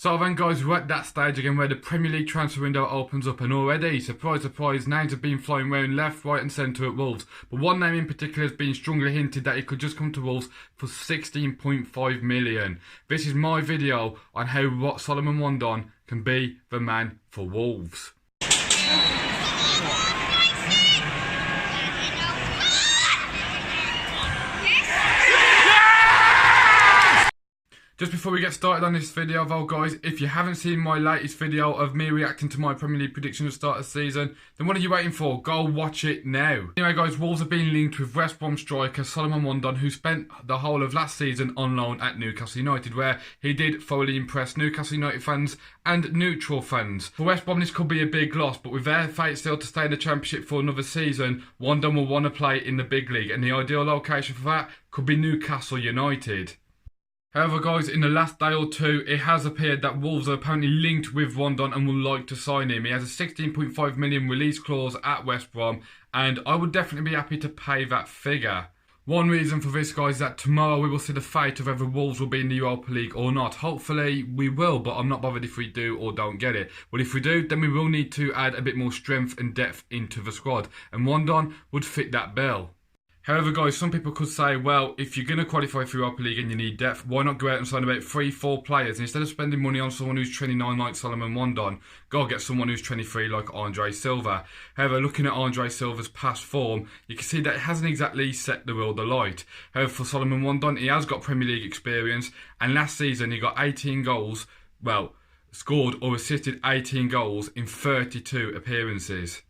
So then guys, we're at that stage again where the Premier League transfer window opens up, and already, surprise surprise, names have been flying around left, right and centre at Wolves. But one name in particular has been strongly hinted that he could just come to Wolves for 16.5 million. This is my video on how Solomon Rondon can be the man for Wolves. Just before we get started on this video though guys, if you haven't seen my latest video of me reacting to my Premier League prediction at the start of the season, then what are you waiting for? Go watch it now. Anyway guys, Wolves have been linked with West Brom striker Solomon Rondon, who spent the whole of last season on loan at Newcastle United, where he did thoroughly impress Newcastle United fans and neutral fans. For West Brom this could be a big loss, but with their fate still to stay in the Championship for another season, Rondon will want to play in the big league, and the ideal location for that could be Newcastle United. However guys, in the last day or two, it has appeared that Wolves are apparently linked with Rondon and would like to sign him. He has a 16.5 million release clause at West Brom, and I would definitely be happy to pay that figure. One reason for this guys is that tomorrow we will see the fate of whether Wolves will be in the Europa League or not. Hopefully we will, but I'm not bothered if we do or don't get it. But if we do, then we will need to add a bit more strength and depth into the squad, and Rondon would fit that bill. However guys, some people could say, well, if you're going to qualify for Europa League and you need depth, why not go out and sign about 3-4 players? And instead of spending money on someone who's 29 like Solomon Rondon, go get someone who's 23 like Andre Silva. However, looking at Andre Silva's past form, you can see that it hasn't exactly set the world alight. However, for Solomon Rondon, he has got Premier League experience, and last season he got 18 goals, well, scored or assisted 18 goals in 32 appearances.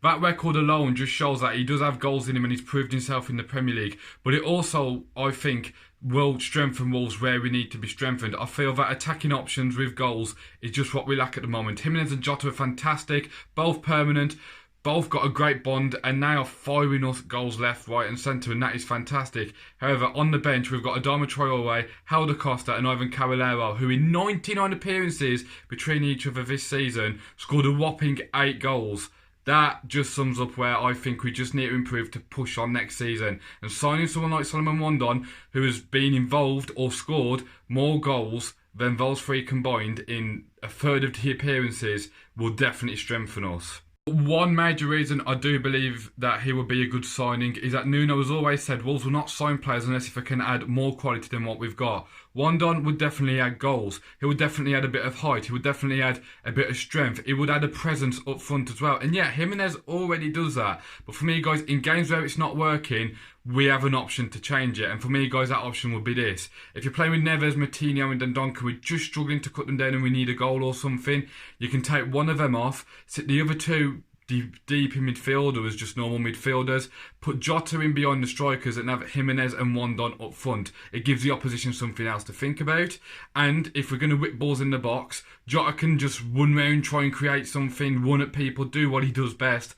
That record alone just shows that he does have goals in him and he's proved himself in the Premier League. But it also, I think, will strengthen Wolves where we need to be strengthened. I feel that attacking options with goals is just what we lack at the moment. Jimenez and Jota are fantastic, both permanent, both got a great bond, and now are firing us goals left, right and centre, and that is fantastic. However, on the bench we've got Adama Traore, Helder Costa and Ivan Caballero, who in 99 appearances between each other this season scored a whopping 8 goals. That just sums up where I think we just need to improve to push on next season. And signing someone like Solomon Rondon, who has been involved or scored more goals than those three combined in a third of the appearances, will definitely strengthen us. One major reason I do believe that he would be a good signing is that Nuno has always said Wolves will not sign players unless if they can add more quality than what we've got. Rondon would definitely add goals. He would definitely add a bit of height. He would definitely add a bit of strength. He would add a presence up front as well. And yeah, Jimenez already does that. But for me guys, in games where it's not working, we have an option to change it. And for me guys, that option would be this. If you're playing with Neves, Moutinho and Dendoncker, we're just struggling to cut them down and we need a goal or something, you can take one of them off, sit the other two deep in midfield or as just normal midfielders, put Jota in behind the strikers and have Jimenez and Rondon up front. It gives the opposition something else to think about, and if we're going to whip balls in the box, Jota can just run round, try and create something, run at people, do what he does best.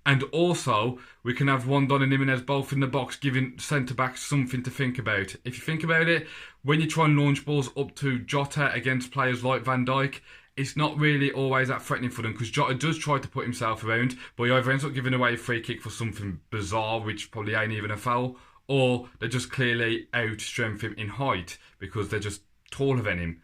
And also, we can have Rondon and Jimenez both in the box, giving centre-backs something to think about. If you think about it, when you try and launch balls up to Jota against players like Van Dijk, it's not really always that threatening for them, because Jota does try to put himself around, but he either ends up giving away a free kick for something bizarre, which probably ain't even a foul, or they just clearly outstrength him in height because they're just taller than him.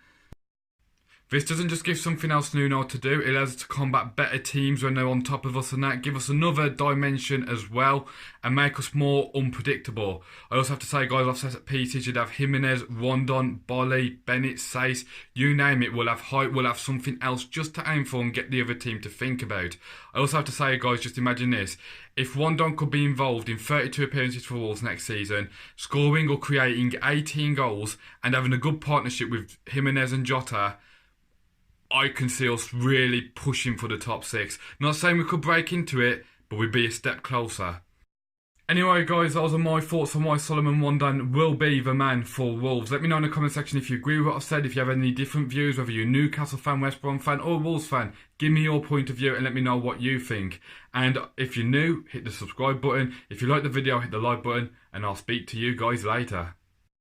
This doesn't just give something else Nuno to do, it allows us to combat better teams when they're on top of us, and that give us another dimension as well and make us more unpredictable. I also have to say guys, I've set up pieces, you'd have Jimenez, Rondon, Bolly, Bennett, Sace, you name it, we'll have height, we'll have something else just to aim for and get the other team to think about. I also have to say guys, just imagine this, if Rondon could be involved in 32 appearances for Wolves next season, scoring or creating 18 goals and having a good partnership with Jimenez and Jota, I can see us really pushing for the top 6. Not saying we could break into it, but we'd be a step closer. Anyway guys, those are my thoughts on why Solomon Rondon will be the man for Wolves. Let me know in the comment section if you agree with what I've said, if you have any different views, whether you're a Newcastle fan, West Brom fan or Wolves fan. Give me your point of view and let me know what you think. And if you're new, hit the subscribe button. If you like the video, hit the like button, and I'll speak to you guys later.